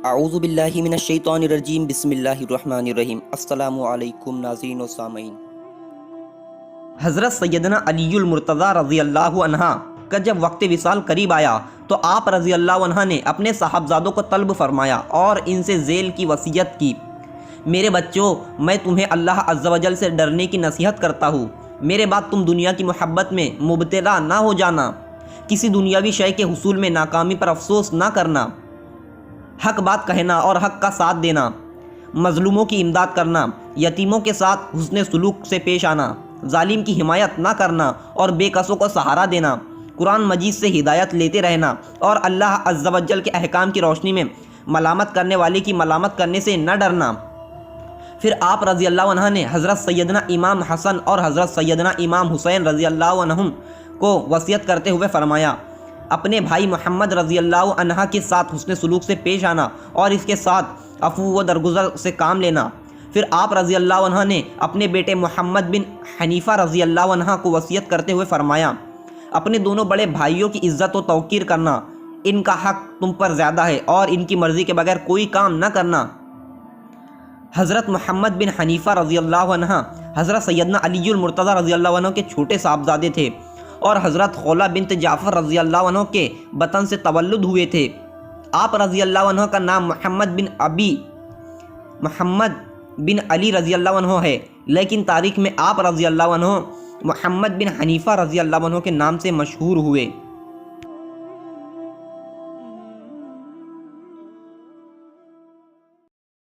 اعوذ باللہ من الشیطان الرجیم، بسم اللہ الرحمن الرحیم۔ السلام علیکم ناظرین و سامعین۔ حضرت سیدنا علی المرتضیٰ رضی اللہ عنہ کا جب وقت وصال قریب آیا تو آپ رضی اللہ عنہ نے اپنے صاحبزادوں کو طلب فرمایا اور ان سے ذیل کی وصیت کی: میرے بچوں، میں تمہیں اللہ عز و جل سے ڈرنے کی نصیحت کرتا ہوں۔ میرے بعد تم دنیا کی محبت میں مبتلا نہ ہو جانا، کسی دنیاوی شے کے حصول میں ناکامی پر افسوس نہ کرنا، حق بات کہنا اور حق کا ساتھ دینا، مظلوموں کی امداد کرنا، یتیموں کے ساتھ حسن سلوک سے پیش آنا، ظالم کی حمایت نہ کرنا اور بے کسوں کو سہارا دینا، قرآن مجید سے ہدایت لیتے رہنا اور اللہ عز و جل کے احکام کی روشنی میں ملامت کرنے والے کی ملامت کرنے سے نہ ڈرنا۔ پھر آپ رضی اللہ عنہ نے حضرت سیدنا امام حسن اور حضرت سیدنا امام حسین رضی اللہ عنہم کو وصیت کرتے ہوئے فرمایا: اپنے بھائی محمد رضی اللہ عنہ کے ساتھ حسن سلوک سے پیش آنا اور اس کے ساتھ عفو و درگزر سے کام لینا۔ پھر آپ رضی اللہ عنہ نے اپنے بیٹے محمد بن حنیفہ رضی اللہ عنہ کو وصیت کرتے ہوئے فرمایا: اپنے دونوں بڑے بھائیوں کی عزت و توقیر کرنا، ان کا حق تم پر زیادہ ہے اور ان کی مرضی کے بغیر کوئی کام نہ کرنا۔ حضرت محمد بن حنیفہ رضی اللہ عنہ حضرت سیدنا علی المرتضیٰ رضی اللہ عنہ کے چھوٹے صاحبزادے تھے اور حضرت خولہ بنت جعفر رضی اللہ عنہ کے بطن سے تولد ہوئے تھے۔ آپ رضی اللہ عنہ کا نام محمد بن علی رضی اللہ عنہ ہے، لیکن تاریخ میں آپ رضی اللہ عنہ محمد بن حنیفہ رضی اللہ عنہ کے نام سے مشہور ہوئے۔